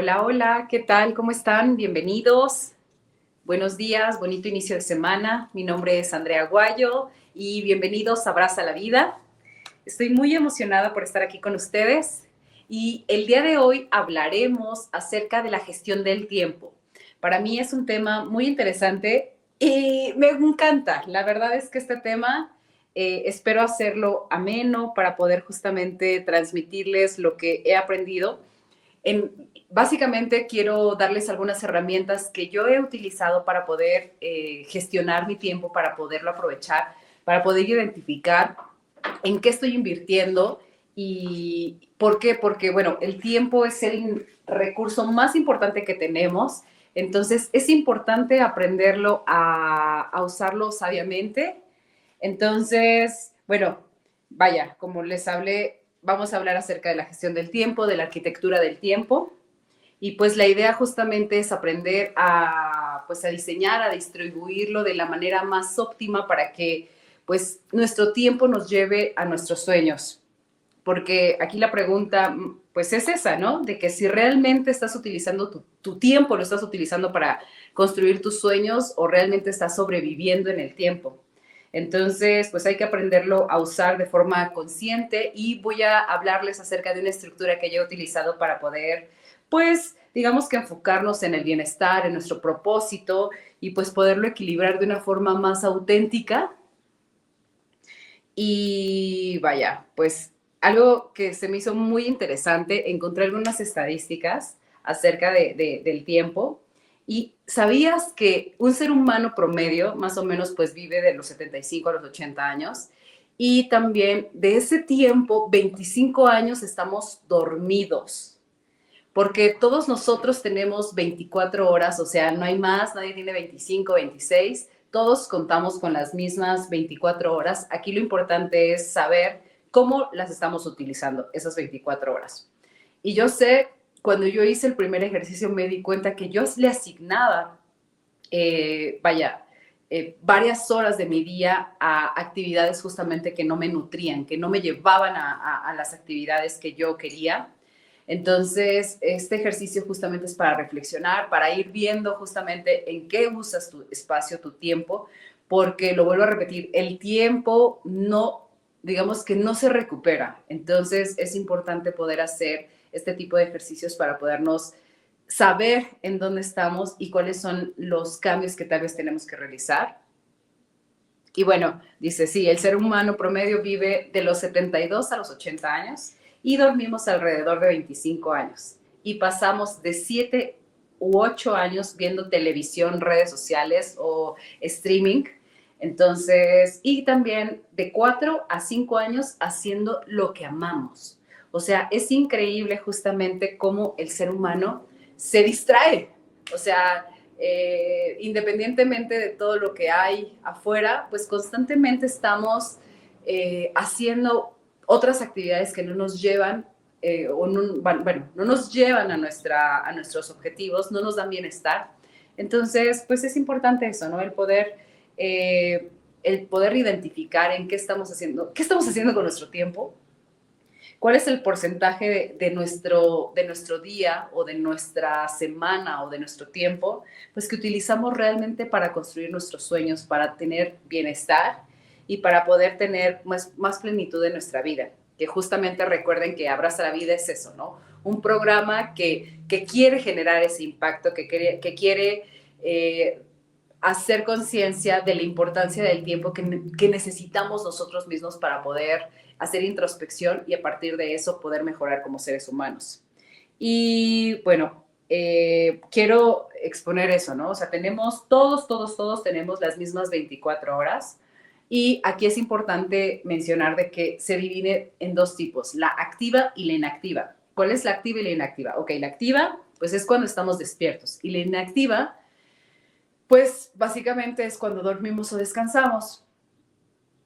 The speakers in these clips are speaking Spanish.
Hola, hola, ¿qué tal? ¿Cómo están? Bienvenidos. Buenos días, bonito inicio de semana. Mi nombre es Andrea Guayo y bienvenidos a Abraza la Vida. Estoy muy emocionada por estar aquí con ustedes y el día de hoy hablaremos acerca de la gestión del tiempo. Para mí es un tema muy interesante y me encanta. La verdad es que este tema espero hacerlo ameno para poder justamente transmitirles lo que he aprendido básicamente quiero darles algunas herramientas que yo he utilizado para poder gestionar mi tiempo, para poderlo aprovechar, para poder identificar en qué estoy invirtiendo y por qué. Porque, bueno, el tiempo es el recurso más importante que tenemos. Entonces, es importante aprenderlo a usarlo sabiamente. Entonces, bueno, vaya, como les hablé, vamos a hablar acerca de la gestión del tiempo, de la arquitectura del tiempo. Y pues la idea justamente es aprender pues a diseñar, a distribuirlo de la manera más óptima para que pues nuestro tiempo nos lleve a nuestros sueños. Porque aquí la pregunta pues es esa, ¿no? De que si realmente estás utilizando tu tiempo, lo estás utilizando para construir tus sueños o realmente estás sobreviviendo en el tiempo. Entonces, pues hay que aprenderlo a usar de forma consciente y voy a hablarles acerca de una estructura que yo he utilizado para poder, pues, digamos que enfocarnos en el bienestar, en nuestro propósito y pues poderlo equilibrar de una forma más auténtica. Y vaya, pues algo que se me hizo muy interesante, encontré algunas estadísticas acerca del tiempo. Y sabías que un ser humano promedio, más o menos, pues vive de los 75 a los 80 años. Y también de ese tiempo, 25 años estamos dormidos. Porque todos nosotros tenemos 24 horas, o sea, no hay más, nadie tiene 25, 26, todos contamos con las mismas 24 horas. Aquí lo importante es saber cómo las estamos utilizando, esas 24 horas. Y yo sé, cuando yo hice el primer ejercicio me di cuenta que yo le asignaba, vaya, varias horas de mi día a actividades justamente que no me nutrían, que no me llevaban a las actividades que yo quería. Entonces, este ejercicio justamente es para reflexionar, para ir viendo justamente en qué usas tu espacio, tu tiempo, porque lo vuelvo a repetir, el tiempo no, digamos que no se recupera. Entonces, es importante poder hacer este tipo de ejercicios para podernos saber en dónde estamos y cuáles son los cambios que tal vez tenemos que realizar. Y bueno, dice, sí, el ser humano promedio vive de los 72 a los 80 años y dormimos alrededor de 25 años. Y pasamos de 7 u 8 años viendo televisión, redes sociales o streaming. Entonces, y también de 4 a 5 años haciendo lo que amamos. O sea, es increíble justamente cómo el ser humano se distrae. O sea, independientemente de todo lo que hay afuera, pues constantemente estamos haciendo otras actividades que no nos llevan, o no, bueno, no nos llevan a nuestros objetivos, no nos dan bienestar. Entonces, pues es importante eso, ¿no? El poder identificar en qué estamos haciendo con nuestro tiempo, cuál es el porcentaje de nuestro día o de nuestra semana o de nuestro tiempo, pues que utilizamos realmente para construir nuestros sueños, para tener bienestar y para poder tener más plenitud en nuestra vida. Que justamente recuerden que Abraza la Vida es eso, ¿no? Un programa que quiere generar ese impacto, que quiere hacer conciencia de la importancia del tiempo que necesitamos nosotros mismos para poder hacer introspección y a partir de eso poder mejorar como seres humanos. Y bueno, quiero exponer eso, ¿no? O sea, todos tenemos las mismas 24 horas. Y aquí es importante mencionar de que se divide en dos tipos, la activa y la inactiva. ¿Cuál es la activa y la inactiva? Ok, la activa, pues es cuando estamos despiertos. Y la inactiva, pues básicamente es cuando dormimos o descansamos.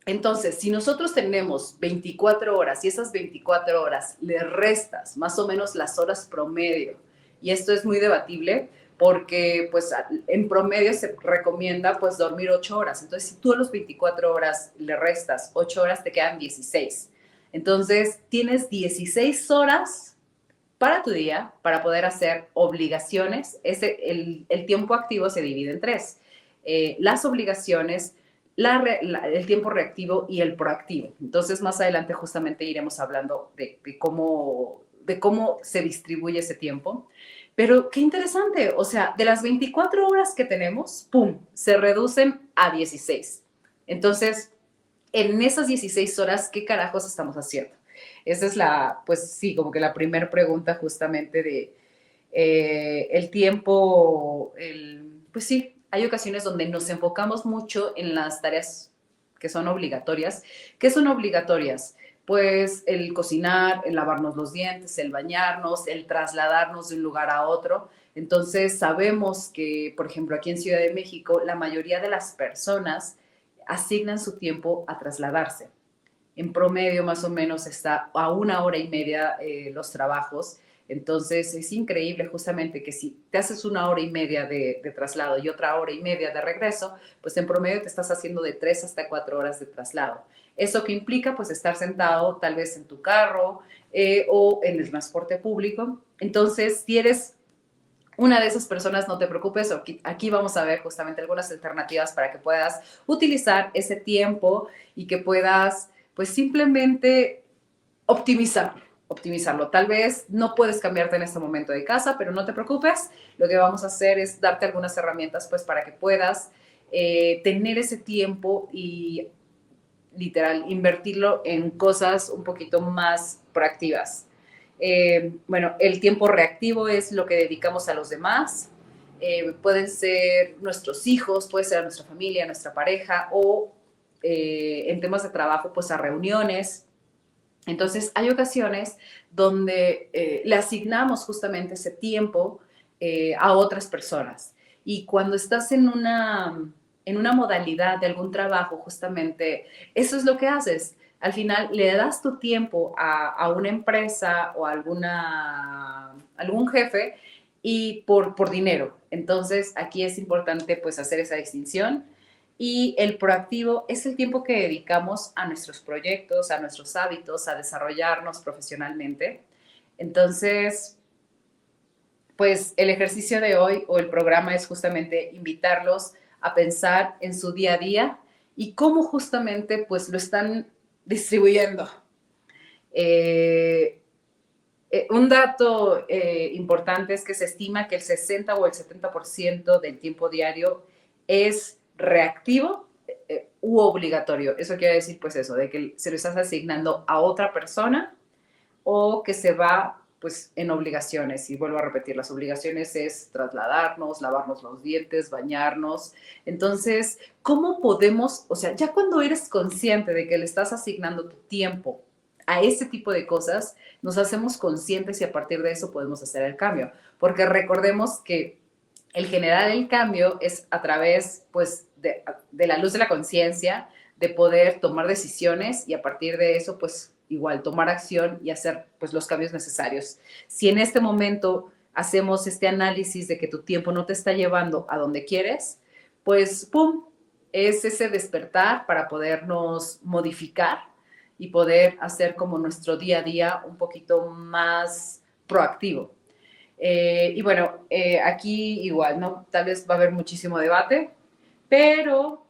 Entonces, si nosotros tenemos 24 horas y esas 24 horas le restas más o menos las horas promedio, y esto es muy debatible porque pues en promedio se recomienda pues dormir 8 horas. Entonces, si tú a los 24 horas le restas 8 horas, te quedan 16. Entonces, tienes 16 horas para tu día, para poder hacer obligaciones. El tiempo activo se divide en tres. Las obligaciones, el tiempo reactivo y el proactivo. Entonces, más adelante justamente iremos hablando de cómo se distribuye ese tiempo. Pero qué interesante, o sea, de las 24 horas que tenemos, ¡pum!, se reducen a 16. Entonces, en esas 16 horas, ¿qué carajos estamos haciendo? Esa es pues sí, como que la primera pregunta justamente de el tiempo, pues sí, hay ocasiones donde nos enfocamos mucho en las tareas que son obligatorias. ¿Qué son obligatorias? Pues el cocinar, el lavarnos los dientes, el bañarnos, el trasladarnos de un lugar a otro. Entonces sabemos que, por ejemplo, aquí en Ciudad de México, la mayoría de las personas asignan su tiempo a trasladarse. En promedio, más o menos, está a 1 hora y media los trabajos. Entonces, es increíble justamente que si te haces 1 hora y media de traslado y otra hora y media de regreso, pues en promedio te estás haciendo de 3 hasta 4 horas de traslado. ¿Eso que implica? Pues estar sentado tal vez en tu carro o en el transporte público. Entonces, si eres una de esas personas, no te preocupes, aquí vamos a ver justamente algunas alternativas para que puedas utilizar ese tiempo y que puedas, pues simplemente optimizarlo. Tal vez no puedes cambiarte en este momento de casa, pero no te preocupes. Lo que vamos a hacer es darte algunas herramientas, pues, para que puedas tener ese tiempo y literal invertirlo en cosas un poquito más proactivas. Bueno, el tiempo reactivo es lo que dedicamos a los demás. Pueden ser nuestros hijos, puede ser a nuestra familia, a nuestra pareja o en temas de trabajo, pues a reuniones. Entonces, hay ocasiones donde le asignamos justamente ese tiempo a otras personas. Y cuando estás en una modalidad de algún trabajo, justamente, eso es lo que haces. Al final le das tu tiempo a una empresa o a algún jefe y por dinero. Entonces, aquí es importante pues hacer esa distinción. Y el proactivo es el tiempo que dedicamos a nuestros proyectos, a nuestros hábitos, a desarrollarnos profesionalmente. Entonces, pues el ejercicio de hoy o el programa es justamente invitarlos a pensar en su día a día y cómo justamente pues lo están distribuyendo. Eh, un dato importante es que se estima que el 60 o el 70% del tiempo diario es reactivo u obligatorio. Eso quiere decir, pues eso, de que se lo estás asignando a otra persona o que se va pues en obligaciones. Y vuelvo a repetir, las obligaciones es trasladarnos, lavarnos los dientes, bañarnos. Entonces, ¿cómo podemos, o sea, ya cuando eres consciente de que le estás asignando tu tiempo a ese tipo de cosas, nos hacemos conscientes y a partir de eso podemos hacer el cambio? Porque recordemos que el generar el cambio es a través, pues, de la luz de la conciencia, de poder tomar decisiones y a partir de eso, pues, igual tomar acción y hacer, pues, los cambios necesarios. Si en este momento hacemos este análisis de que tu tiempo no te está llevando a donde quieres, pues, ¡pum!, es ese despertar para podernos modificar y poder hacer como nuestro día a día un poquito más proactivo. Y bueno, aquí igual, ¿no? Tal vez va a haber muchísimo debate, pero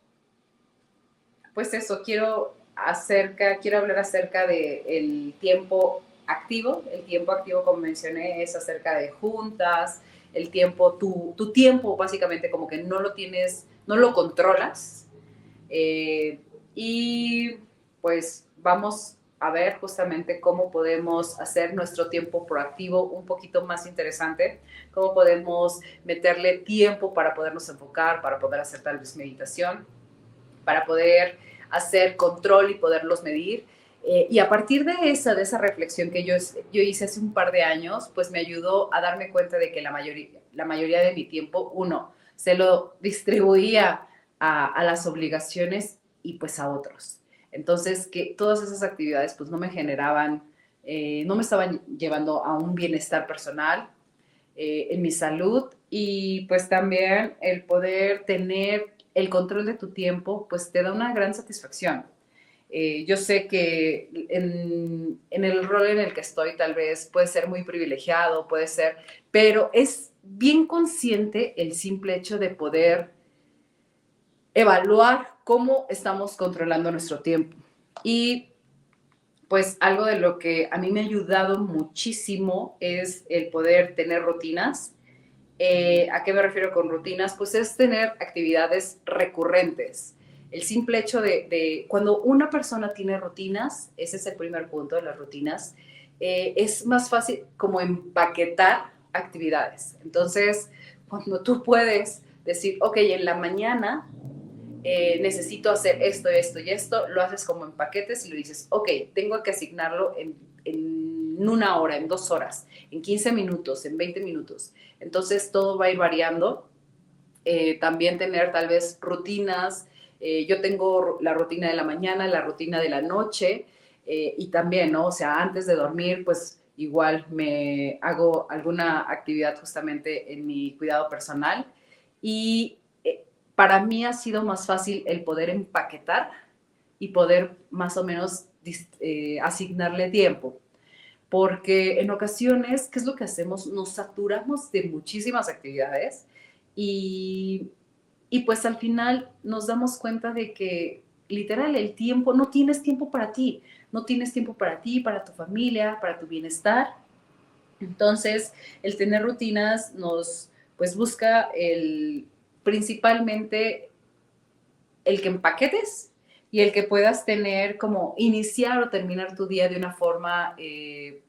pues eso, quiero hablar acerca del tiempo activo. El tiempo activo, como mencioné, es acerca de juntas, el tiempo, tu tiempo básicamente como que no lo tienes, no lo controlas. Y pues vamos a ver justamente cómo podemos hacer nuestro tiempo proactivo un poquito más interesante, cómo podemos meterle tiempo para podernos enfocar, para poder hacer tal vez meditación, para poder hacer control y poderlos medir. Y a partir de esa reflexión que yo hice hace un par de años, pues me ayudó a darme cuenta de que la mayoría de mi tiempo, uno, se lo distribuía a las obligaciones y pues a otros. Entonces, que todas esas actividades pues no me generaban, no me estaban llevando a un bienestar personal, en mi salud y pues también el poder tener el control de tu tiempo, pues te da una gran satisfacción. Yo sé que en el rol en el que estoy tal vez puede ser muy privilegiado, puede ser, pero es bien consciente el simple hecho de poder evaluar cómo estamos controlando nuestro tiempo. Y pues algo de lo que a mí me ha ayudado muchísimo es el poder tener rutinas. ¿A qué me refiero con rutinas? Pues es tener actividades recurrentes. El simple hecho de cuando una persona tiene rutinas, ese es el primer punto de las rutinas, es más fácil como empaquetar actividades. Entonces, cuando tú puedes decir, ok, en la mañana necesito hacer esto, esto y esto, lo haces como en paquetes y lo dices, ok, tengo que asignarlo en 1 hora, en 2 horas, en 15 minutos, en 20 minutos. Entonces todo va a ir variando. También tener tal vez rutinas. Yo tengo la rutina de la mañana, la rutina de la noche y también, ¿no? O sea, antes de dormir, pues igual me hago alguna actividad justamente en mi cuidado personal y para mí ha sido más fácil el poder empaquetar y poder más o menos asignarle tiempo. Porque en ocasiones, ¿qué es lo que hacemos? Nos saturamos de muchísimas actividades y, y pues al final nos damos cuenta de que literal el tiempo, no tienes tiempo para ti, no tienes tiempo para ti, para tu familia, para tu bienestar. Entonces, el tener rutinas nos, pues busca principalmente el que empaquetes y el que puedas tener como iniciar o terminar tu día de una forma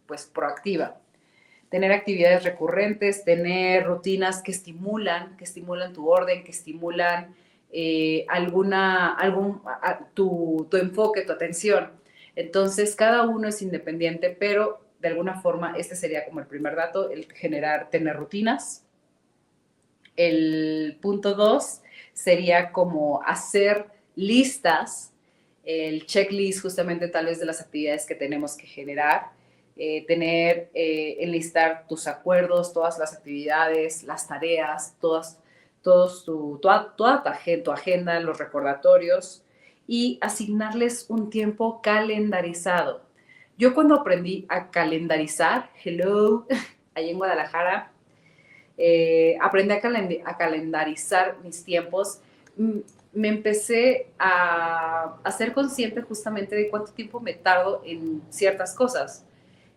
pues proactiva. Tener actividades recurrentes, tener rutinas que estimulan tu orden, que estimulan tu enfoque, tu atención. Entonces, cada uno es independiente, pero de alguna forma este sería como el primer dato, el tener rutinas. El punto 2 sería como hacer listas, el checklist justamente tal vez de las actividades que tenemos que generar, enlistar tus acuerdos, todas las actividades, las tareas, toda tu agenda, los recordatorios y asignarles un tiempo calendarizado. Yo cuando aprendí a calendarizar, hello, ahí en Guadalajara, aprendí a calendarizar mis tiempos, me empecé a ser consciente justamente de cuánto tiempo me tardo en ciertas cosas.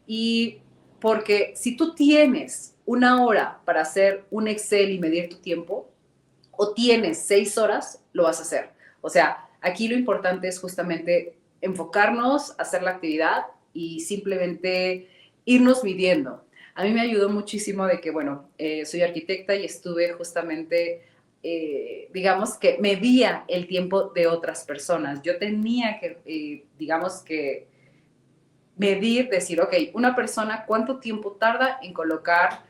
Y porque si tú tienes 1 hora para hacer un Excel y medir tu tiempo, o tienes 6 horas, lo vas a hacer. O sea, aquí lo importante es justamente enfocarnos, hacer la actividad y simplemente irnos midiendo. A mí me ayudó muchísimo de que, bueno, soy arquitecta y estuve justamente, digamos que medía el tiempo de otras personas. Yo tenía que, digamos que, medir, decir, ok, una persona, ¿cuánto tiempo tarda en colocar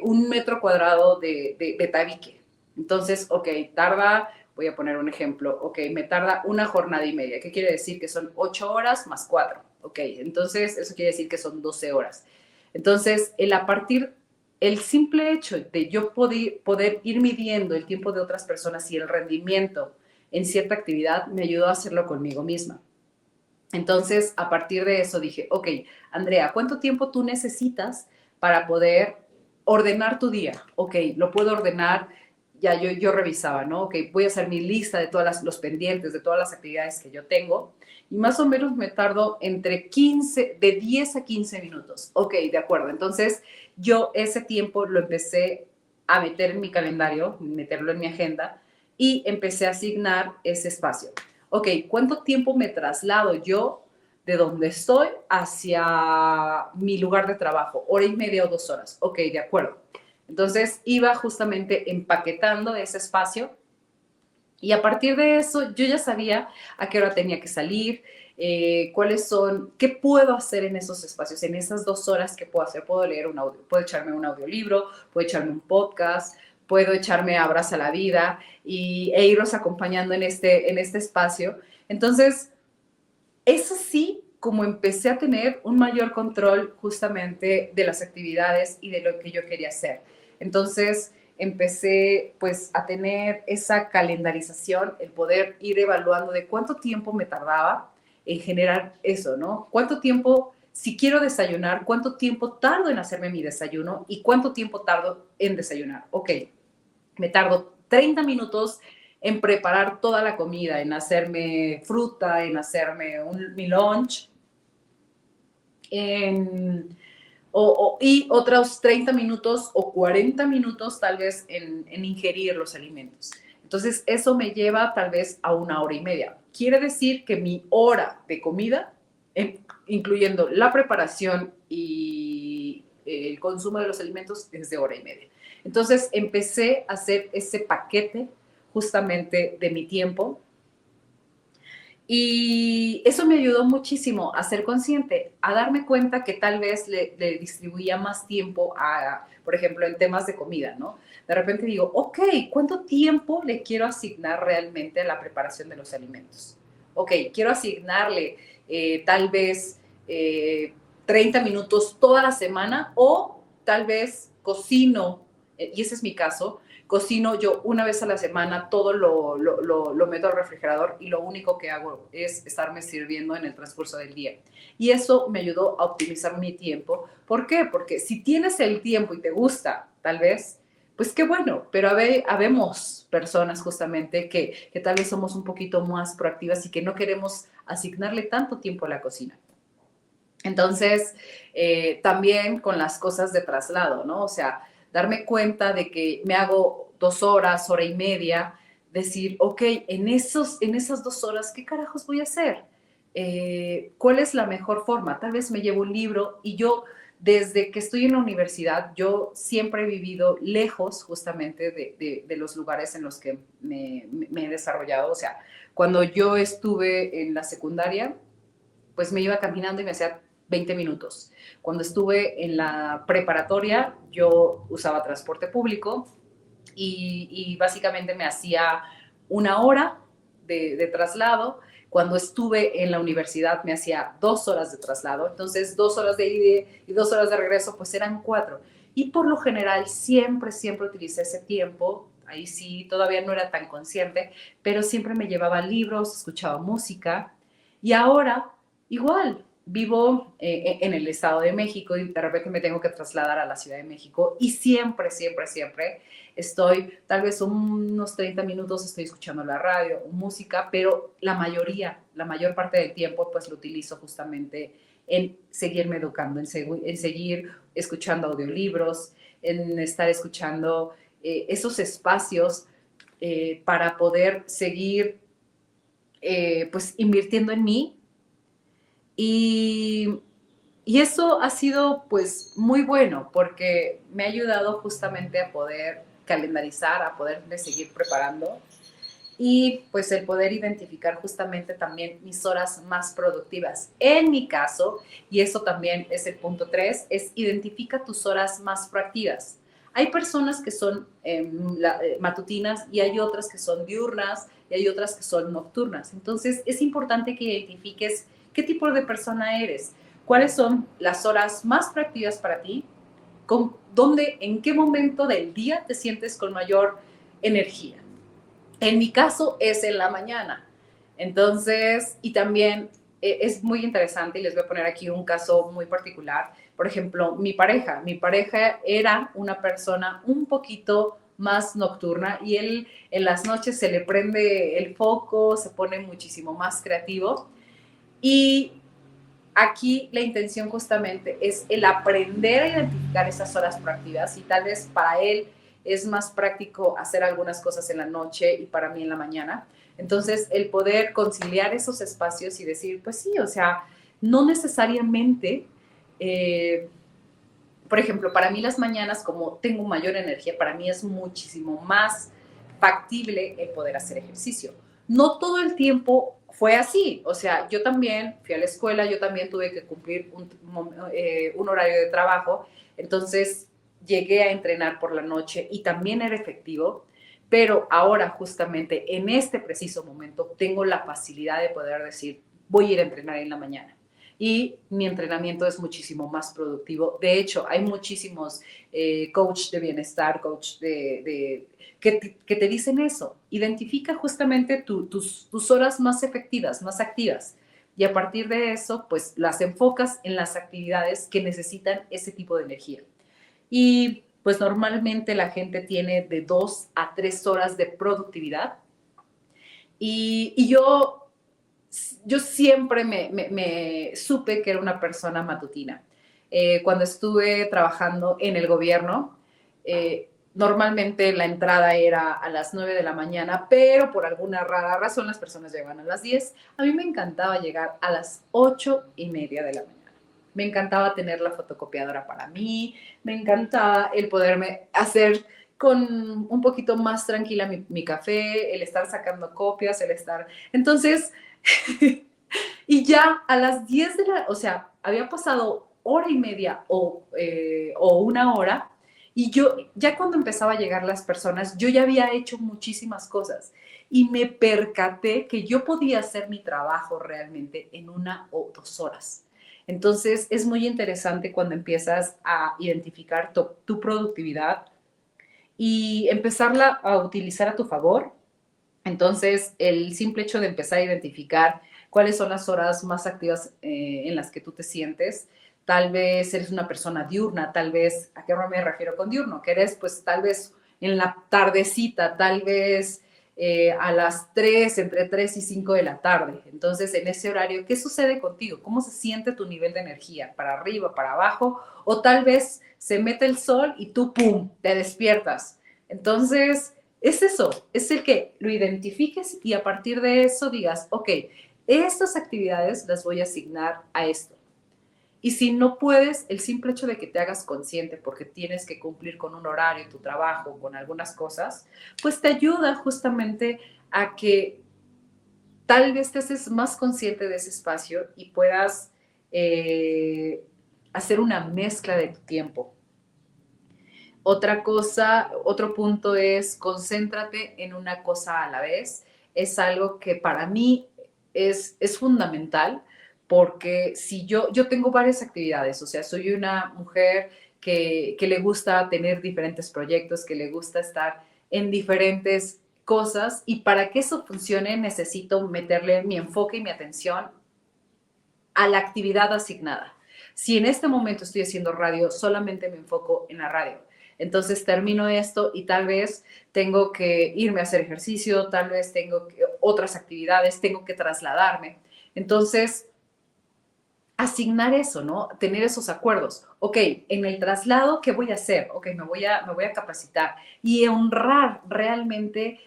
1 metro cuadrado de tabique? Entonces, ok, voy a poner un ejemplo, ok, me tarda 1 jornada y media. ¿Qué quiere decir? Que son 8 horas más 4. Ok, entonces eso quiere decir que son 12 horas. Entonces, el simple hecho de yo poder ir midiendo el tiempo de otras personas y el rendimiento en cierta actividad me ayudó a hacerlo conmigo misma. Entonces, a partir de eso dije, ok, Andrea, ¿cuánto tiempo tú necesitas para poder ordenar tu día? Ok, lo puedo ordenar, ya yo revisaba, ¿no? Ok, voy a hacer mi lista de todos los pendientes, de todas las actividades que yo tengo, y más o menos me tardo de 10 a 15 minutos. Ok, de acuerdo. Entonces, yo ese tiempo lo empecé a meter en mi calendario, meterlo en mi agenda, y empecé a asignar ese espacio. Ok, ¿cuánto tiempo me traslado yo de donde estoy hacia mi lugar de trabajo? 1 hora y media o 2 horas. Ok, de acuerdo. Entonces iba justamente empaquetando ese espacio y a partir de eso yo ya sabía a qué hora tenía que salir, qué puedo hacer en esos espacios, en esas 2 horas que puedo hacer. Puedo leer un audio, puedo echarme un audiolibro, puedo echarme un podcast, puedo echarme Abraza la Vida e irlos acompañando en este espacio. Entonces, eso sí, como empecé a tener un mayor control justamente de las actividades y de lo que yo quería hacer. Entonces, empecé pues a tener esa calendarización, el poder ir evaluando de cuánto tiempo me tardaba en generar eso, ¿no? ¿Cuánto tiempo, si quiero desayunar, cuánto tiempo tardo en hacerme mi desayuno y cuánto tiempo tardo en desayunar? Ok, me tardo 30 minutos en preparar toda la comida, en hacerme fruta, en hacerme mi lunch, en, y otros 30 minutos o 40 minutos tal vez en ingerir los alimentos. Entonces, eso me lleva tal vez a 1 hora y media. Quiere decir que mi hora de comida, incluyendo la preparación y el consumo de los alimentos, es de 1 hora y media. Entonces, empecé a hacer ese paquete justamente de mi tiempo y eso me ayudó muchísimo a ser consciente, a darme cuenta que tal vez le distribuía más tiempo a, por ejemplo, en temas de comida, ¿no? De repente digo, ok, ¿cuánto tiempo le quiero asignar realmente a la preparación de los alimentos? Ok, quiero asignarle tal vez 30 minutos toda la semana o tal vez cocino, y ese es mi caso, cocino yo una vez a la semana, todo lo meto al refrigerador y lo único que hago es estarme sirviendo en el transcurso del día. Y eso me ayudó a optimizar mi tiempo. ¿Por qué? Porque si tienes el tiempo y te gusta, tal vez, pues qué bueno, pero habemos personas justamente que tal vez somos un poquito más proactivas y que no queremos asignarle tanto tiempo a la cocina. Entonces, también con las cosas de traslado, ¿no? O sea, darme cuenta de que me hago 2 horas, hora y media, decir, ok, en esas 2 horas, ¿qué carajos voy a hacer? ¿Cuál es la mejor forma? Tal vez me llevo un libro y yo, desde que estoy en la universidad, yo siempre he vivido lejos justamente de los lugares en los que me he desarrollado. O sea, cuando yo estuve en la secundaria, pues me iba caminando y me hacía 20 minutos. Cuando estuve en la preparatoria, yo usaba transporte público y básicamente me hacía 1 hora de traslado. Cuando estuve en la universidad me hacía 2 horas de traslado, entonces 2 horas de ida y 2 horas de regreso, pues eran 4. Y por lo general siempre utilicé ese tiempo, ahí sí todavía no era tan consciente, pero siempre me llevaba libros, escuchaba música y ahora igual. Vivo en el Estado de México y de repente me tengo que trasladar a la Ciudad de México y siempre estoy, tal vez unos 30 minutos estoy escuchando la radio o música, pero la mayor parte del tiempo pues lo utilizo justamente en seguirme educando, en seguir escuchando audiolibros, en estar escuchando esos espacios para poder seguir pues invirtiendo en mí y, y eso ha sido pues muy bueno porque me ha ayudado justamente a poder calendarizar, a poderme seguir preparando y pues el poder identificar justamente también mis horas más productivas. En mi caso, y eso también es el punto 3, es identifica tus horas más proactivas. Hay personas que son matutinas y hay otras que son diurnas y hay otras que son nocturnas. Entonces es importante que identifiques qué tipo de persona eres, cuáles son las horas más proactivas para ti, en qué momento del día te sientes con mayor energía. En mi caso es en la mañana. Entonces, y también es muy interesante y les voy a poner aquí un caso muy particular. Por ejemplo, mi pareja era una persona un poquito más nocturna y él en las noches se le prende el foco, se pone muchísimo más creativo y aquí la intención justamente es el aprender a identificar esas horas proactivas y tal vez para él es más práctico hacer algunas cosas en la noche y para mí en la mañana. Entonces, el poder conciliar esos espacios y decir, pues sí, o sea, no necesariamente, eh, por ejemplo, para mí las mañanas, como tengo mayor energía, para mí es muchísimo más factible el poder hacer ejercicio. No todo el tiempo fue así, o sea, yo también fui a la escuela, yo también tuve que cumplir un horario de trabajo, entonces llegué a entrenar por la noche y también era efectivo, pero ahora justamente en este preciso momento tengo la facilidad de poder decir, voy a ir a entrenar en la mañana y mi entrenamiento es muchísimo más productivo. De hecho, hay muchísimos coach de bienestar, coach que te dicen eso. Identifica justamente tus horas más efectivas, más activas. y a partir de eso, pues las enfocas en las actividades que necesitan ese tipo de energía. Y pues normalmente la gente tiene de 2 a 3 horas de productividad y yo siempre me supe que era una persona matutina. Cuando estuve trabajando en el gobierno, normalmente la entrada era a las 9 de la mañana, pero por alguna rara razón las personas llegaban a las 10. A mí me encantaba llegar a las 8:30 de la mañana. Me encantaba tener la fotocopiadora para mí, me encantaba el poderme hacer con un poquito más tranquila mi café, el estar sacando copias, el estar... Entonces, y ya a las 10 de la, o sea, había pasado hora y media o una hora, y yo, ya cuando empezaba a llegar las personas, yo ya había hecho muchísimas cosas y me percaté que yo podía hacer mi trabajo realmente en 1 o 2 horas. Entonces, es muy interesante cuando empiezas a identificar tu productividad y empezarla a utilizar a tu favor. Entonces, el simple hecho de empezar a identificar cuáles son las horas más activas en las que tú te sientes, tal vez eres una persona diurna, tal vez, ¿a qué me refiero con diurno? Que eres pues tal vez en la tardecita, tal vez a las 3, entre 3 y 5 de la tarde. Entonces, en ese horario, ¿qué sucede contigo? ¿Cómo se siente tu nivel de energía? ¿Para arriba, para abajo? O tal vez se mete el sol y tú, ¡pum!, te despiertas. Entonces, es eso, es el que lo identifiques y a partir de eso digas, ok, estas actividades las voy a asignar a esto. Y si no puedes, el simple hecho de que te hagas consciente porque tienes que cumplir con un horario, tu trabajo, con algunas cosas, pues te ayuda justamente a que tal vez te haces más consciente de ese espacio y puedas hacer una mezcla de tu tiempo. Otra cosa, otro punto es concéntrate en una cosa a la vez. Es algo que para mí es fundamental porque si yo tengo varias actividades, o sea, soy una mujer que le gusta tener diferentes proyectos, que le gusta estar en diferentes cosas y para que eso funcione necesito meterle mi enfoque y mi atención a la actividad asignada. Si en este momento estoy haciendo radio, solamente me enfoco en la radio. Entonces termino esto y tal vez tengo que irme a hacer ejercicio, tal vez tengo otras actividades, tengo que trasladarme. Entonces, asignar eso, ¿no? Tener esos acuerdos. Ok, en el traslado, ¿qué voy a hacer? Ok, me voy a capacitar y honrar realmente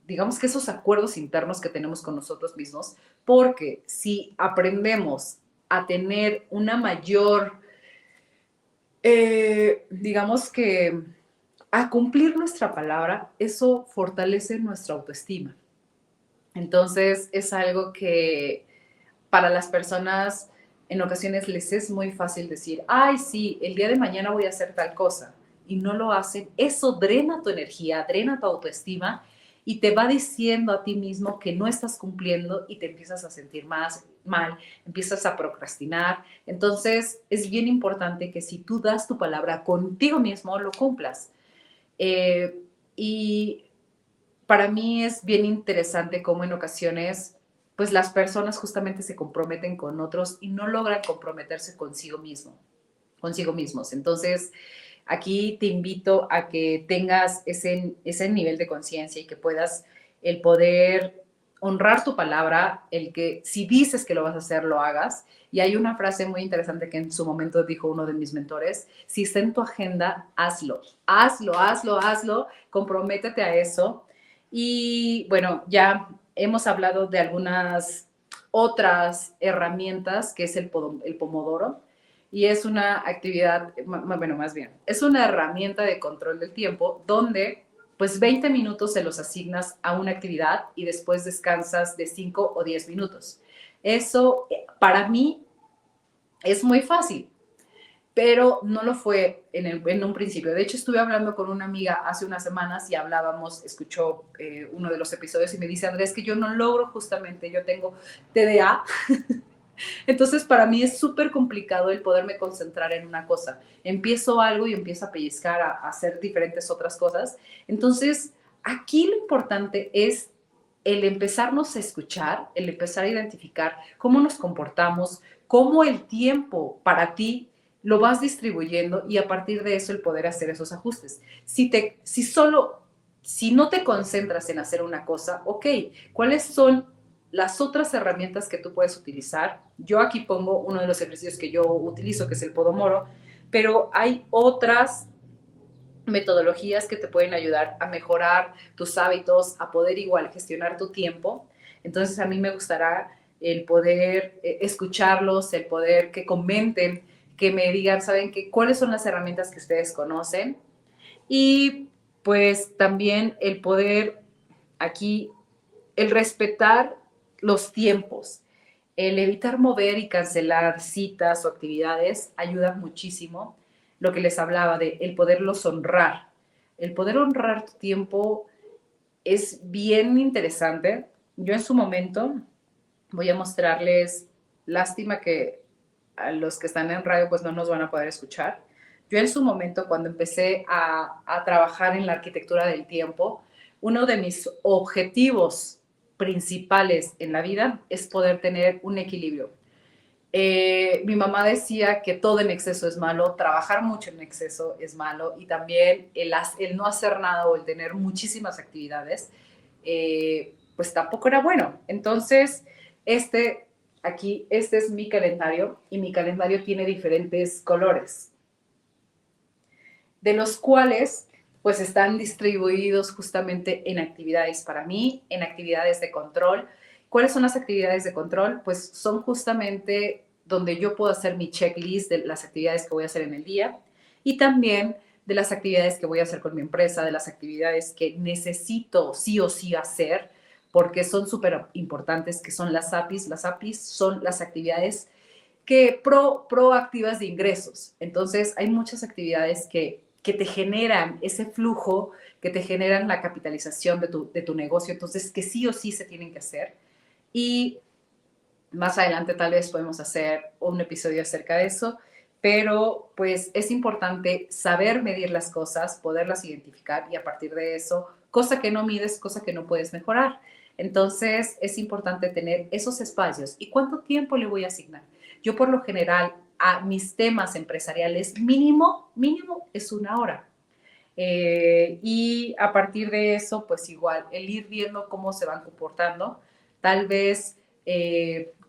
digamos que esos acuerdos internos que tenemos con nosotros mismos, porque si aprendemos a tener una mayor, digamos que a cumplir nuestra palabra, eso fortalece nuestra autoestima. Entonces es algo que para las personas en ocasiones les es muy fácil decir, ay, sí, el día de mañana voy a hacer tal cosa, y no lo hacen. Eso drena tu energía, drena tu autoestima y te va diciendo a ti mismo que no estás cumpliendo y te empiezas a sentir más mal, empiezas a procrastinar. Entonces es bien importante que si tú das tu palabra contigo mismo, lo cumplas. Y para mí es bien interesante cómo en ocasiones, pues las personas justamente se comprometen con otros y no logran comprometerse consigo mismos. Entonces, aquí te invito a que tengas ese nivel de conciencia y que puedas el poder honrar tu palabra, el que si dices que lo vas a hacer, lo hagas. Y hay una frase muy interesante que en su momento dijo uno de mis mentores, si está en tu agenda, hazlo, hazlo, hazlo, hazlo, comprométete a eso. Y bueno, ya hemos hablado de algunas otras herramientas, que es el pomodoro, y es una actividad, bueno, más bien, es una herramienta de control del tiempo donde pues 20 minutos se los asignas a una actividad y después descansas de 5 o 10 minutos. Eso para mí es muy fácil, pero no lo fue en un principio. De hecho, estuve hablando con una amiga hace unas semanas y hablábamos, escuchó uno de los episodios y me dice, Andrés, que yo no logro justamente, yo tengo TDA, entonces para mí es súper complicado el poderme concentrar en una cosa. Empiezo algo y empiezo a pellizcar, a hacer diferentes otras cosas. Entonces, aquí lo importante es el empezarnos a escuchar, el empezar a identificar cómo nos comportamos, cómo el tiempo para ti lo vas distribuyendo y a partir de eso el poder hacer esos ajustes. Si no te concentras en hacer una cosa, ok, ¿cuáles son las otras herramientas que tú puedes utilizar? Yo aquí pongo uno de los ejercicios que yo utilizo, que es el Pomodoro, pero hay otras metodologías que te pueden ayudar a mejorar tus hábitos, a poder igual gestionar tu tiempo. Entonces a mí me gustará el poder escucharlos, el poder que comenten, que me digan, ¿saben qué? ¿Cuáles son las herramientas que ustedes conocen? Y pues también el poder aquí, el respetar los tiempos, el evitar mover y cancelar citas o actividades ayuda muchísimo. Lo que les hablaba de el poderlos honrar. El poder honrar tu tiempo es bien interesante. Yo en su momento voy a mostrarles, lástima que a los que están en radio pues no nos van a poder escuchar. Yo en su momento cuando empecé a trabajar en la arquitectura del tiempo, uno de mis objetivos principales en la vida es poder tener un equilibrio. Mi mamá decía que todo en exceso es malo, trabajar mucho en exceso es malo y también el no hacer nada o el tener muchísimas actividades, pues tampoco era bueno. Entonces, este es mi calendario y mi calendario tiene diferentes colores, de los cuales pues están distribuidos justamente en actividades para mí, en actividades de control. ¿Cuáles son las actividades de control? Pues son justamente donde yo puedo hacer mi checklist de las actividades que voy a hacer en el día y también de las actividades que voy a hacer con mi empresa, de las actividades que necesito sí o sí hacer, porque son súper importantes, que son las APIs. Las APIs son las actividades que proactivas de ingresos. Entonces, hay muchas actividades que te generan ese flujo, que te generan la capitalización de tu negocio, entonces que sí o sí se tienen que hacer. Y más adelante tal vez podemos hacer un episodio acerca de eso, pero pues es importante saber medir las cosas, poderlas identificar y a partir de eso, cosa que no mides, cosa que no puedes mejorar. Entonces es importante tener esos espacios. ¿Y cuánto tiempo le voy a asignar? Yo por lo general a mis temas empresariales mínimo es una hora. Y a partir de eso, pues igual, el ir viendo cómo se van comportando. Tal vez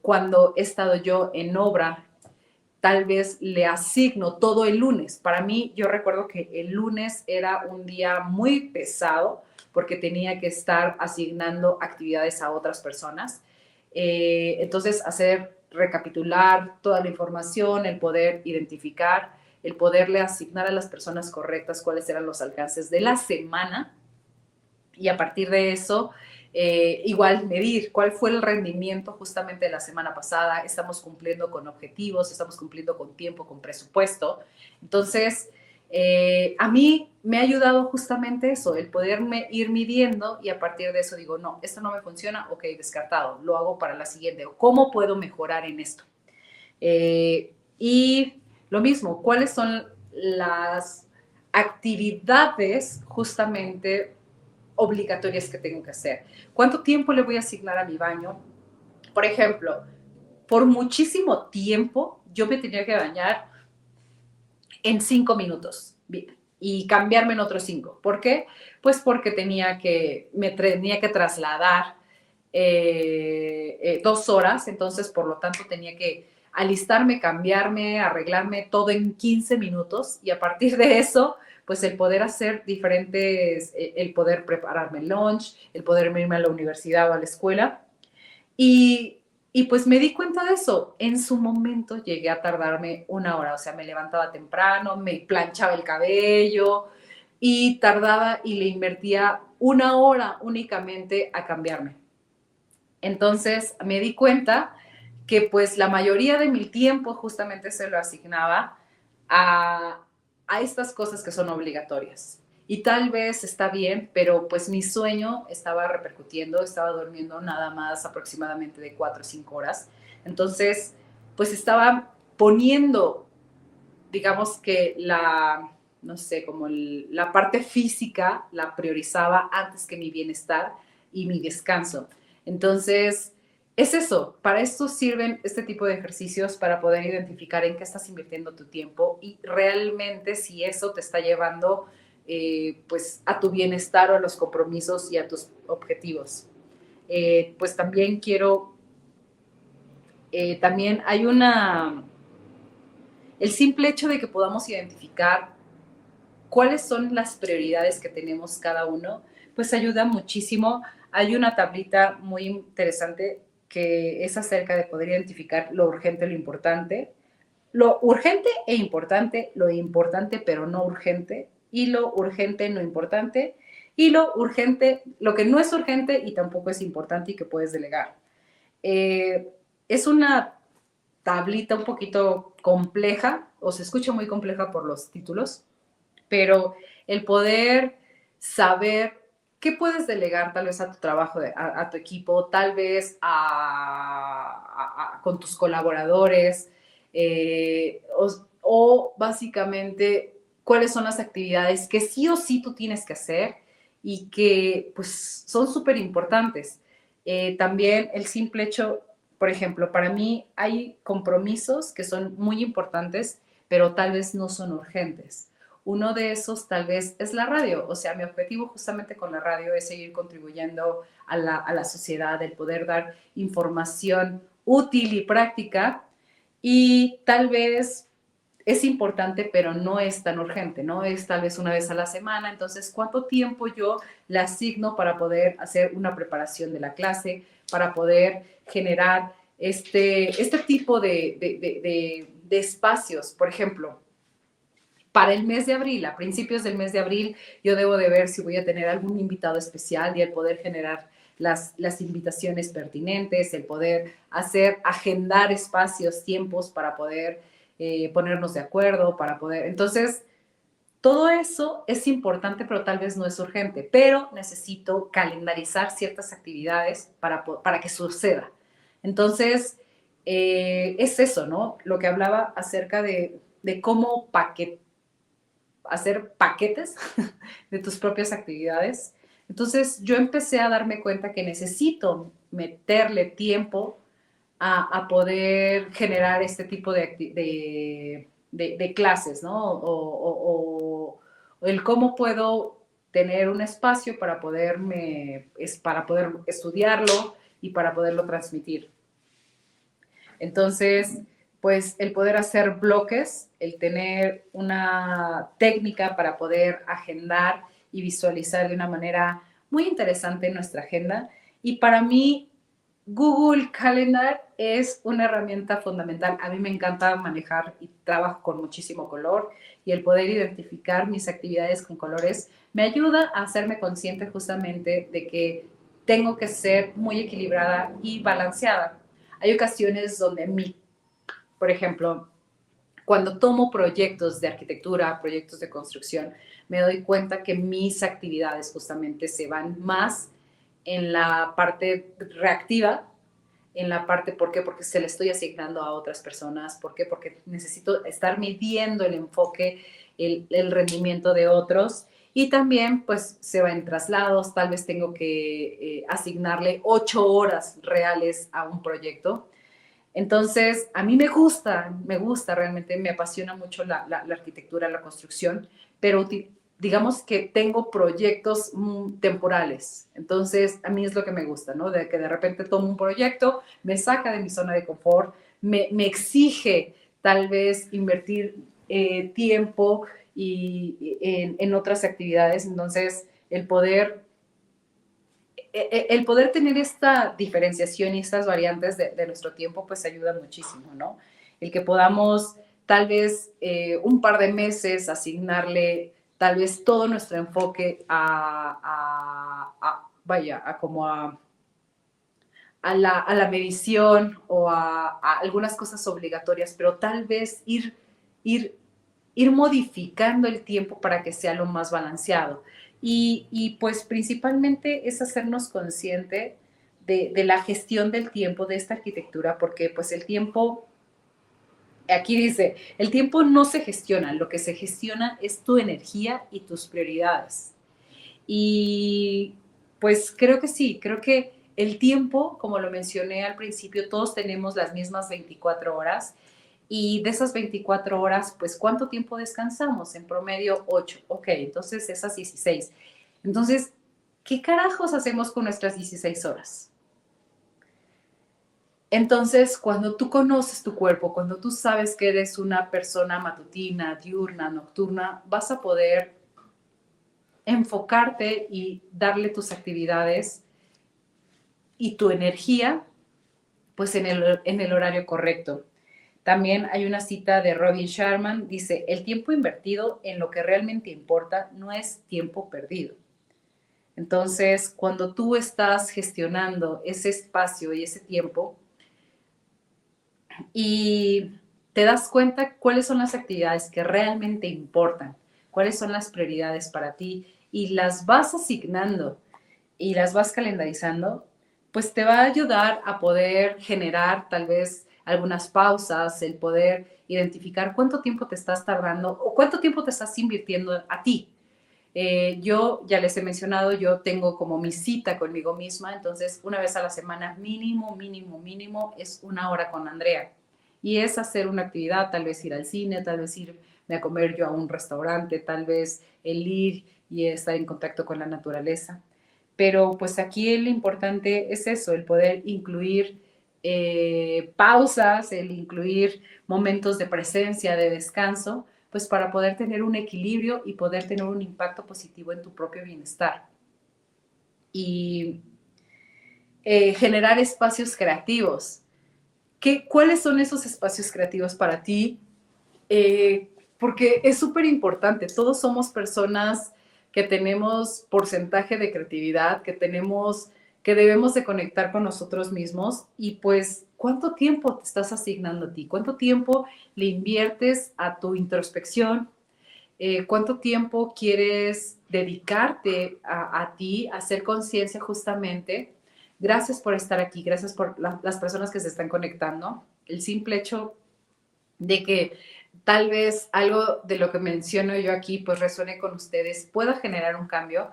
cuando he estado yo en obra, tal vez le asigno todo el lunes. Para mí, yo recuerdo que el lunes era un día muy pesado porque tenía que estar asignando actividades a otras personas. Entonces, recapitular toda la información, el poder identificar, el poderle asignar a las personas correctas cuáles eran los alcances de la semana y a partir de eso, igual medir cuál fue el rendimiento justamente de la semana pasada, estamos cumpliendo con objetivos, estamos cumpliendo con tiempo, con presupuesto. Entonces, a mí me ha ayudado justamente eso, el poderme ir midiendo y a partir de eso digo, no, esto no me funciona, ok, descartado, lo hago para la siguiente, o cómo puedo mejorar en esto. Y lo mismo, ¿cuáles son las actividades justamente obligatorias que tengo que hacer? ¿Cuánto tiempo le voy a asignar a mi baño? Por ejemplo, por muchísimo tiempo yo me tenía que bañar en 5 minutos y cambiarme en otros 5. ¿Por qué? Pues porque me tenía que trasladar 2 horas, entonces por lo tanto tenía que alistarme, cambiarme, arreglarme todo en 15 minutos y a partir de eso, pues el poder hacer diferentes, el poder prepararme el lunch, el poder irme a la universidad o a la escuela. Y pues me di cuenta de eso. En su momento llegué a tardarme una hora, o sea, me levantaba temprano, me planchaba el cabello y tardaba y le invertía una hora únicamente a cambiarme. Entonces me di cuenta que pues la mayoría de mi tiempo justamente se lo asignaba a, a estas cosas que son obligatorias. Y tal vez está bien, pero pues mi sueño estaba repercutiendo, estaba durmiendo nada más aproximadamente de 4 o 5 horas. Entonces, pues estaba poniendo, digamos que no sé, como la parte física la priorizaba antes que mi bienestar y mi descanso. Entonces, es eso, para esto sirven este tipo de ejercicios para poder identificar en qué estás invirtiendo tu tiempo y realmente si eso te está llevando pues a tu bienestar o a los compromisos y a tus objetivos. Pues también también hay el simple hecho de que podamos identificar cuáles son las prioridades que tenemos cada uno, pues ayuda muchísimo. Hay una tablita muy interesante que es acerca de poder identificar lo urgente, lo urgente e importante, lo importante pero no urgente, y lo urgente no importante, y lo urgente, lo que no es urgente y tampoco es importante y que puedes delegar. Eh, es una tablita un poquito compleja, o se escucha muy compleja por los títulos, pero el poder saber qué puedes delegar tal vez a tu trabajo, a tu equipo, tal vez con tus colaboradores, o básicamente cuáles son las actividades que sí o sí tú tienes que hacer y que pues son súper importantes. También el simple hecho, por ejemplo, para mí hay compromisos que son muy importantes, pero tal vez no son urgentes. Uno de esos tal vez es la radio. O sea, mi objetivo justamente con la radio es seguir contribuyendo a la sociedad, el poder dar información útil y práctica. Y tal vez es importante, pero no es tan urgente, ¿no? Es tal vez una vez a la semana. Entonces, ¿cuánto tiempo yo le asigno para poder hacer una preparación de la clase, para poder generar este tipo de espacios? Por ejemplo, para el mes de abril, a principios del mes de abril, yo debo de ver si voy a tener algún invitado especial y el poder generar las invitaciones pertinentes, el poder agendar espacios, tiempos para poder ponernos de acuerdo, para poder... Entonces, todo eso es importante, pero tal vez no es urgente, pero necesito calendarizar ciertas actividades para que suceda. Entonces, es eso, ¿no? Lo que hablaba acerca de cómo hacer paquetes de tus propias actividades. Entonces yo empecé a darme cuenta que necesito meterle tiempo a poder generar este tipo de clases, ¿no? O el cómo puedo tener un espacio para poder estudiarlo y para poderlo transmitir. Entonces, pues el poder hacer bloques, el tener una técnica para poder agendar y visualizar de una manera muy interesante nuestra agenda. Y para mí, Google Calendar es una herramienta fundamental. A mí me encanta manejar y trabajo con muchísimo color y el poder identificar mis actividades con colores me ayuda a hacerme consciente justamente de que tengo que ser muy equilibrada y balanceada. Hay ocasiones donde por ejemplo, cuando tomo proyectos de arquitectura, proyectos de construcción, me doy cuenta que mis actividades justamente se van más en la parte reactiva, en la parte, ¿por qué? Porque se le estoy asignando a otras personas, ¿por qué? Porque necesito estar midiendo el enfoque, el rendimiento de otros y también pues se va en traslados, tal vez tengo que asignarle 8 horas reales a un proyecto. Entonces, a mí me gusta realmente, me apasiona mucho la arquitectura, la construcción, pero digamos que tengo proyectos temporales. Entonces, a mí es lo que me gusta, ¿no? De que de repente tomo un proyecto, me saca de mi zona de confort, me exige tal vez invertir tiempo en otras actividades. Entonces, el poder tener esta diferenciación y estas variantes de nuestro tiempo, pues ayuda muchísimo, ¿no? El que podamos tal vez un par de meses asignarle tal vez todo nuestro enfoque vaya, a la medición o a algunas cosas obligatorias, pero tal vez ir, ir modificando el tiempo para que sea lo más balanceado. Pues principalmente es hacernos consciente de la gestión del tiempo de esta arquitectura, porque pues el tiempo, aquí dice, el tiempo no se gestiona, lo que se gestiona es tu energía y tus prioridades. Y Pues creo que sí, creo que el tiempo, como lo mencioné al principio, todos tenemos las mismas 24 horas y de esas 24 horas, pues ¿cuánto tiempo descansamos? En promedio 8. Ok, entonces esas 16. Entonces, ¿qué carajos hacemos con nuestras 16 horas? Entonces, cuando tú conoces tu cuerpo, cuando tú sabes que eres una persona matutina, diurna, nocturna, vas a poder enfocarte y darle tus actividades y tu energía pues en el horario correcto. También hay una cita de Robin Sharman, dice, el tiempo invertido en lo que realmente importa no es tiempo perdido. Entonces, cuando tú estás gestionando ese espacio y ese tiempo y te das cuenta cuáles son las actividades que realmente importan, cuáles son las prioridades para ti y las vas asignando y las vas calendarizando, pues te va a ayudar a poder generar tal vez algunas pausas, el poder identificar cuánto tiempo te estás tardando o cuánto tiempo te estás invirtiendo a ti. Yo ya les he mencionado, yo tengo como mi cita conmigo misma, entonces una vez a la semana mínimo, mínimo, mínimo es una hora con Andrea. Y es hacer una actividad, tal vez ir al cine, tal vez irme a comer yo a un restaurante, tal vez el ir y estar en contacto con la naturaleza. Pero pues aquí lo importante es eso, el poder incluir pausas, el incluir momentos de presencia, de descanso, pues para poder tener un equilibrio y poder tener un impacto positivo en tu propio bienestar. Y generar espacios creativos. ¿Cuáles son esos espacios creativos para ti? Porque es súper importante, todos somos personas que tenemos porcentaje de creatividad, que debemos de conectar con nosotros mismos y pues, ¿cuánto tiempo te estás asignando a ti? ¿Cuánto tiempo le inviertes a tu introspección? ¿Cuánto tiempo quieres dedicarte a ti, a hacer conciencia justamente? Gracias por estar aquí, gracias por las personas que se están conectando. El simple hecho de que tal vez algo de lo que menciono yo aquí pues resuene con ustedes, pueda generar un cambio.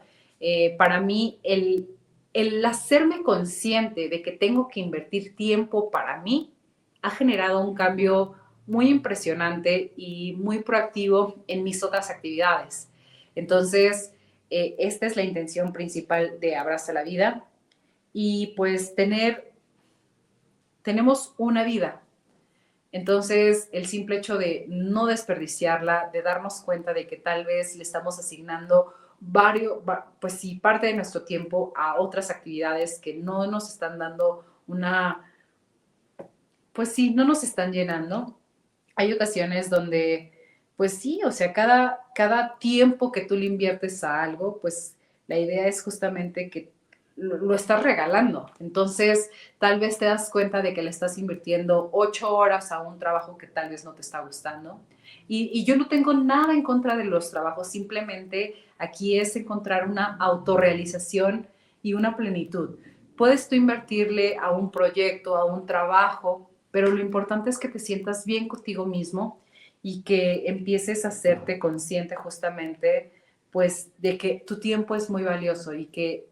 Para mí, el hacerme consciente de que tengo que invertir tiempo para mí ha generado un cambio muy impresionante y muy proactivo en mis otras actividades. Entonces, esta es la intención principal de Abraza la Vida y pues tenemos una vida, entonces, el simple hecho de no desperdiciarla, de darnos cuenta de que tal vez le estamos asignando pues sí, parte de nuestro tiempo a otras actividades que no nos están dando pues sí, no nos están llenando. Hay ocasiones donde, pues sí, o sea, cada tiempo que tú le inviertes a algo, pues la idea es justamente que lo estás regalando. Entonces, tal vez te das cuenta de que le estás invirtiendo 8 horas a un trabajo que tal vez no te está gustando. Y yo no tengo nada en contra de los trabajos, simplemente aquí es encontrar una autorrealización y una plenitud. Puedes tú invertirle a un proyecto, a un trabajo, pero lo importante es que te sientas bien contigo mismo y que empieces a hacerte consciente justamente, pues, de que tu tiempo es muy valioso y que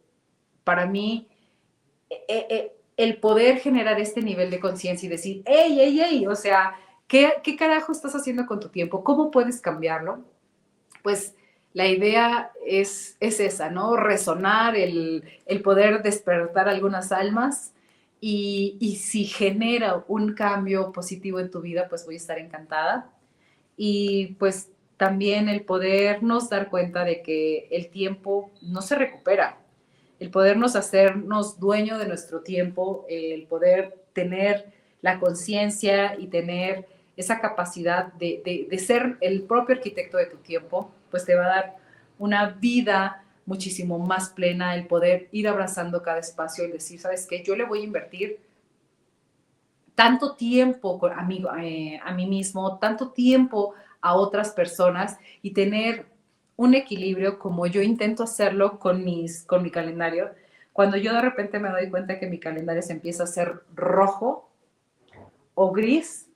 para mí el poder generar este nivel de conciencia y decir, hey, hey, hey, o sea, ¿qué carajo estás haciendo con tu tiempo? ¿Cómo puedes cambiarlo? Pues la idea es esa, ¿no? Resonar, el poder despertar algunas almas y si genera un cambio positivo en tu vida, pues voy a estar encantada. Y pues también el podernos dar cuenta de que el tiempo no se recupera, el podernos hacernos dueño de nuestro tiempo, el poder tener la conciencia y tener esa capacidad de ser el propio arquitecto de tu tiempo, pues te va a dar una vida muchísimo más plena, el poder ir abrazando cada espacio y decir, ¿sabes qué? Yo le voy a invertir tanto tiempo a mí mismo, tanto tiempo a otras personas y tener un equilibrio como yo intento hacerlo con mi calendario. Cuando yo de repente me doy cuenta que mi calendario se empieza a hacer rojo o gris,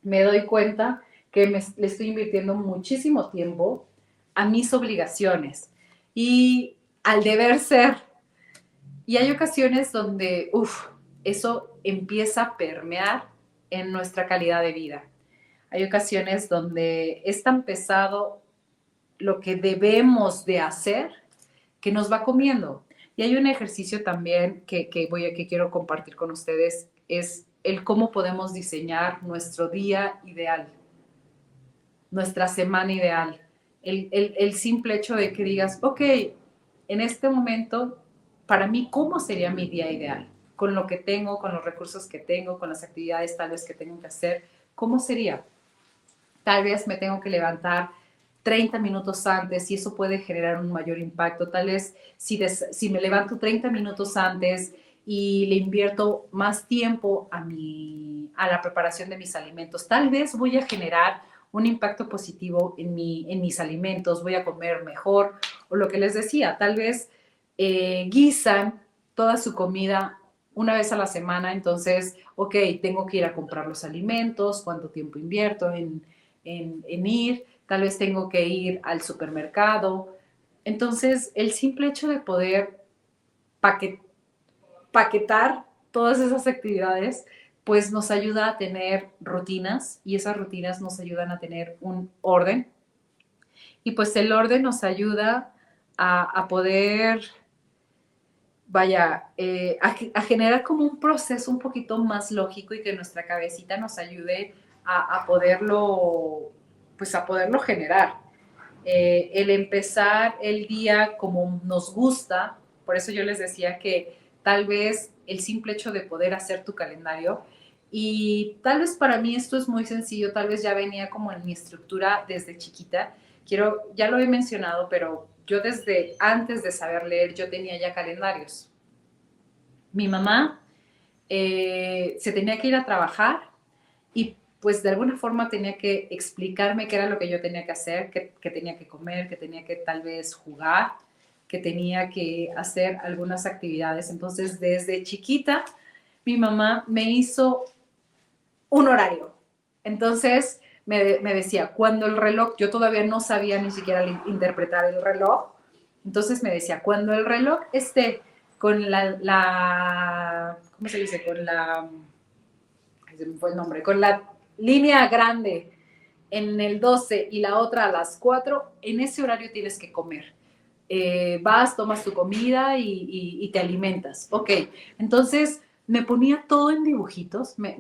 me doy cuenta que le estoy invirtiendo muchísimo tiempo a mis obligaciones. Y al deber ser. Y hay ocasiones donde, eso empieza a permear en nuestra calidad de vida. Hay ocasiones donde es tan pesado lo que debemos de hacer que nos va comiendo. Y hay un ejercicio también que quiero compartir con ustedes, es el cómo podemos diseñar nuestro día ideal, nuestra semana ideal. El simple hecho de que digas, ok, en este momento, para mí, ¿cómo sería mi día ideal? Con lo que tengo, con los recursos que tengo, con las actividades tal vez que tengo que hacer, ¿cómo sería? Tal vez me tengo que levantar 30 minutos antes y eso puede generar un mayor impacto. Tal vez si me levanto 30 minutos antes y le invierto más tiempo a la preparación de mis alimentos, tal vez voy a generar un impacto positivo en mis alimentos, voy a comer mejor, o lo que les decía, tal vez guisan toda su comida una vez a la semana, entonces, ok, tengo que ir a comprar los alimentos, cuánto tiempo invierto en ir, tal vez tengo que ir al supermercado. Entonces, el simple hecho de poder paquetar todas esas actividades, pues nos ayuda a tener rutinas y esas rutinas nos ayudan a tener un orden. Y pues el orden nos ayuda a poder, vaya, a generar como un proceso un poquito más lógico y que nuestra cabecita nos ayude a poderlo, pues a poderlo generar. El empezar el día como nos gusta, por eso yo les decía que tal vez el simple hecho de poder hacer tu calendario, y tal vez para mí esto es muy sencillo, tal vez ya venía como en mi estructura desde chiquita, ya lo he mencionado, pero yo desde antes de saber leer, yo tenía ya calendarios. Mi mamá se tenía que ir a trabajar y pues de alguna forma tenía que explicarme qué era lo que yo tenía que hacer, que tenía que comer, que tenía que tal vez jugar, que tenía que hacer algunas actividades. Entonces, desde chiquita, mi mamá me hizo un horario. Entonces, me decía, cuando el reloj, yo todavía no sabía ni siquiera interpretar el reloj, entonces me decía, cuando el reloj esté con ¿cómo se dice? Se me fue el nombre, con la línea grande en el 12 y la otra a las 4, en ese horario tienes que comer. Vas, tomas tu comida y te alimentas. Ok, entonces me ponía todo en dibujitos, me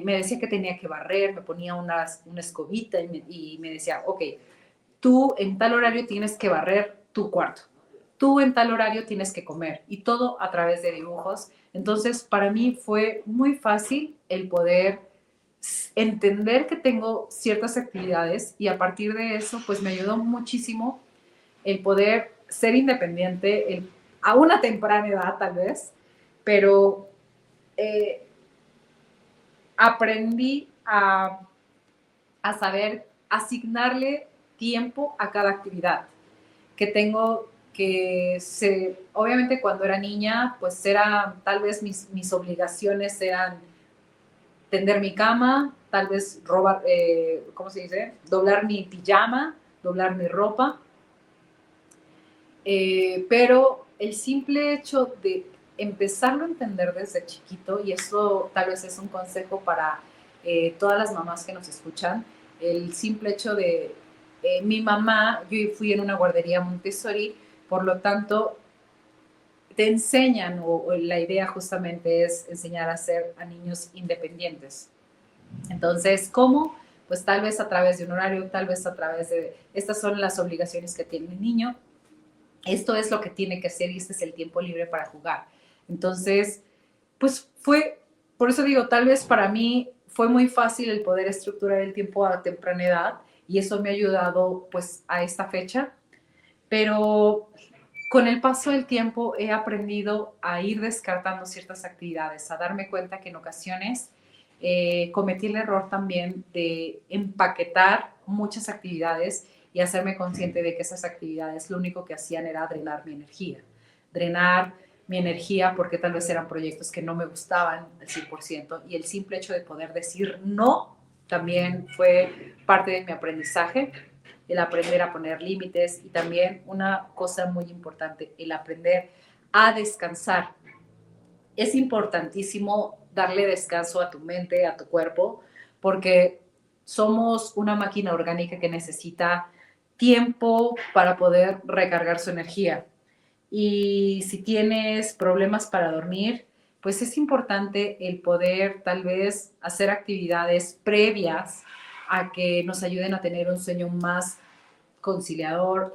decía que tenía que barrer, me ponía una escobita y me decía, ok, tú en tal horario tienes que barrer tu cuarto, tú en tal horario tienes que comer y todo a través de dibujos. Entonces, para mí fue muy fácil el poder entender que tengo ciertas actividades y a partir de eso, pues me ayudó muchísimo el poder ser independiente a una temprana edad tal vez, pero eh, aprendí a saber asignarle tiempo a cada actividad que tengo obviamente cuando era niña, pues era, tal vez mis obligaciones eran tender mi cama, tal vez robar, ¿cómo se dice? Doblar mi pijama, doblar mi ropa, pero el simple hecho de empezarlo a entender desde chiquito, y eso tal vez es un consejo para todas las mamás que nos escuchan, el simple hecho de mi mamá, yo fui en una guardería Montessori, por lo tanto, te enseñan, o la idea justamente es enseñar a ser a niños independientes. Entonces, ¿cómo? Pues tal vez a través de un horario, tal vez a través de, estas son las obligaciones que tiene el niño, esto es lo que tiene que hacer y este es el tiempo libre para jugar. Entonces, pues por eso digo, tal vez para mí fue muy fácil el poder estructurar el tiempo a temprana edad y eso me ha ayudado pues a esta fecha, pero con el paso del tiempo he aprendido a ir descartando ciertas actividades, a darme cuenta que en ocasiones cometí el error también de empaquetar muchas actividades y hacerme consciente de que esas actividades lo único que hacían era drenar mi energía porque tal vez eran proyectos que no me gustaban al 100% y el simple hecho de poder decir no también fue parte de mi aprendizaje. el aprender a poner límites y también una cosa muy importante, el aprender a descansar. Es importantísimo darle descanso a tu mente, a tu cuerpo, porque somos una máquina orgánica que necesita tiempo para poder recargar su energía. Y si tienes problemas para dormir, pues es importante el poder tal vez hacer actividades previas a que nos ayuden a tener un sueño más conciliador.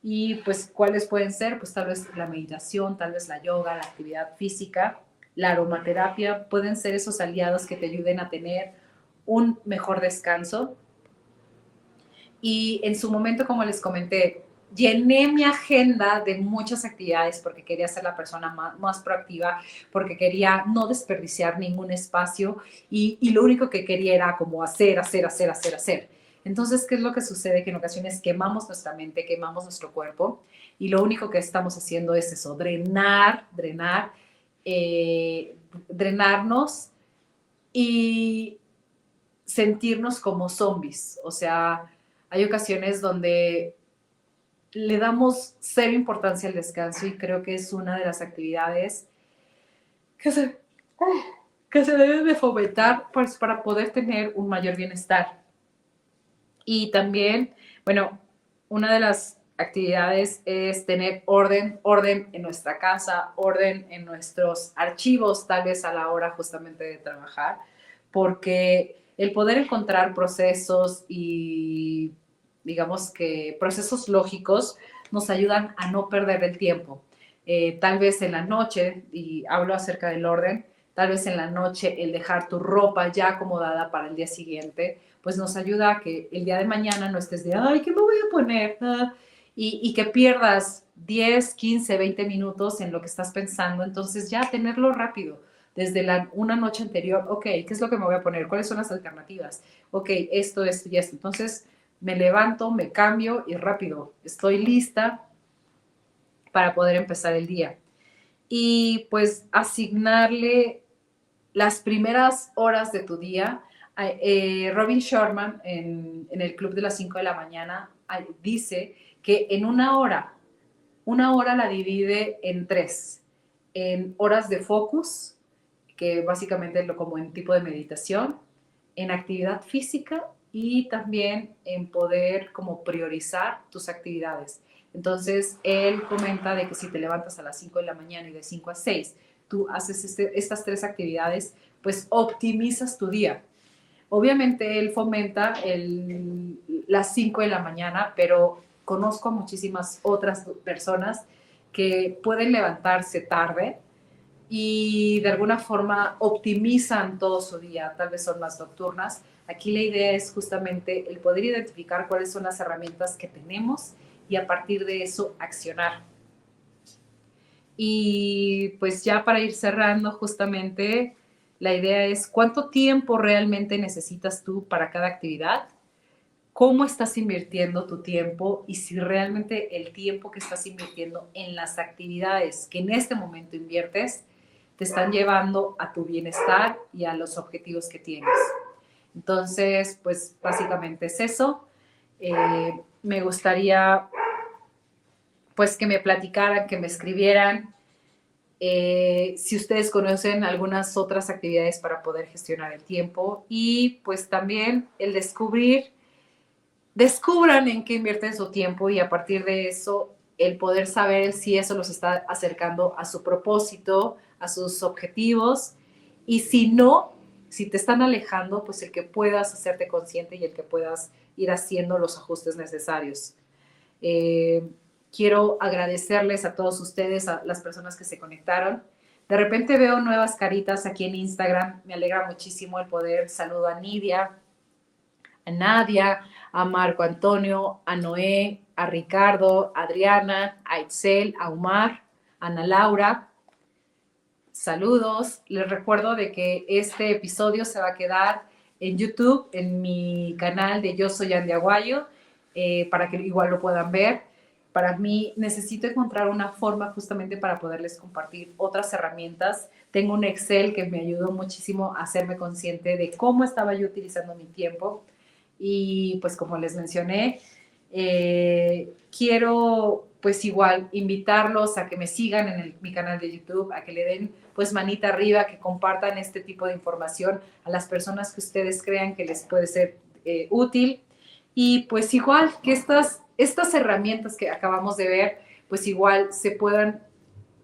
Y pues, ¿cuáles pueden ser? Pues tal vez la meditación, tal vez la yoga, la actividad física, la aromaterapia, pueden ser esos aliados que te ayuden a tener un mejor descanso. Y en su momento, como les comenté, llené mi agenda de muchas actividades porque quería ser la persona más proactiva, porque quería no desperdiciar ningún espacio y lo único que quería era como hacer, hacer, hacer, hacer, hacer. Entonces, ¿qué es lo que sucede? Que en ocasiones quemamos nuestra mente, quemamos nuestro cuerpo y lo único que estamos haciendo es eso, drenarnos y sentirnos como zombies. O sea, hay ocasiones donde le damos cero importancia al descanso y creo que es una de las actividades que se, que se debe de fomentar pues, para poder tener un mayor bienestar. Y también, bueno, una de las actividades es tener orden en nuestra casa, orden en nuestros archivos, tal vez a la hora justamente de trabajar, porque el poder encontrar procesos y digamos que procesos lógicos nos ayudan a no perder el tiempo. Tal vez en la noche, y hablo acerca del orden, tal vez en la noche el dejar tu ropa ya acomodada para el día siguiente, pues nos ayuda a que el día de mañana no estés de, ay, ¿qué me voy a poner? Y que pierdas 10, 15, 20 minutos en lo que estás pensando. Entonces ya tenerlo rápido. Desde una noche anterior, ok, ¿qué es lo que me voy a poner? ¿Cuáles son las alternativas? Ok, esto y esto. Entonces me levanto, me cambio y rápido, estoy lista para poder empezar el día. Y pues asignarle las primeras horas de tu día. Robin Sharma en el Club de las 5 de la mañana dice que en una hora la divide en tres, en horas de focus, que básicamente es lo como en tipo de meditación, en actividad física y también en poder como priorizar tus actividades. Entonces, él comenta de que si te levantas a las 5 de la mañana y de 5 a 6, tú haces estas tres actividades, pues optimizas tu día. Obviamente él fomenta las 5 de la mañana, pero conozco a muchísimas otras personas que pueden levantarse tarde y de alguna forma optimizan todo su día, tal vez son más nocturnas. Aquí la idea es justamente el poder identificar cuáles son las herramientas que tenemos y a partir de eso accionar. Y pues ya para ir cerrando justamente, la idea es cuánto tiempo realmente necesitas tú para cada actividad, cómo estás invirtiendo tu tiempo y si realmente el tiempo que estás invirtiendo en las actividades que en este momento inviertes te están llevando a tu bienestar y a los objetivos que tienes. Entonces, pues básicamente es eso. Me gustaría pues que me platicaran, que me escribieran si ustedes conocen algunas otras actividades para poder gestionar el tiempo y pues también el descubran en qué invierten su tiempo y a partir de eso el poder saber si eso los está acercando a su propósito, a sus objetivos y si no, si te están alejando, pues el que puedas hacerte consciente y el que puedas ir haciendo los ajustes necesarios. Eh, Quiero agradecerles a todos ustedes, a las personas que se conectaron. De repente veo nuevas caritas aquí en Instagram. Me alegra muchísimo el poder. Saludo a Nidia, a Nadia, a Marco Antonio, a Noé, a Ricardo, a Adriana, a Itzel, a Omar, a Ana Laura. Saludos. Les recuerdo de que este episodio se va a quedar en YouTube, en mi canal de Yo Soy Andy Aguayo, para que igual lo puedan ver. Para mí necesito encontrar una forma justamente para poderles compartir otras herramientas. Tengo un Excel que me ayudó muchísimo a hacerme consciente de cómo estaba yo utilizando mi tiempo Y pues como les mencioné, quiero pues igual invitarlos a que me sigan en mi canal de YouTube, a que le den pues manita arriba, que compartan este tipo de información a las personas que ustedes crean que les puede ser útil. Y pues igual que estas herramientas que acabamos de ver, pues igual se puedan,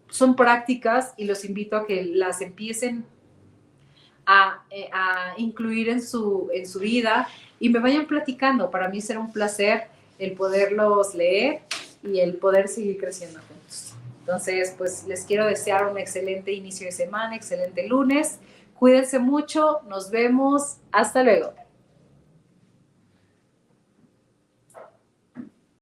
son prácticas y los invito a que las empiecen a incluir en su vida y me vayan platicando. Para mí será un placer el poderlos leer y el poder seguir creciendo juntos. Entonces, pues les quiero desear un excelente inicio de semana, excelente lunes. Cuídense mucho, nos vemos, hasta luego.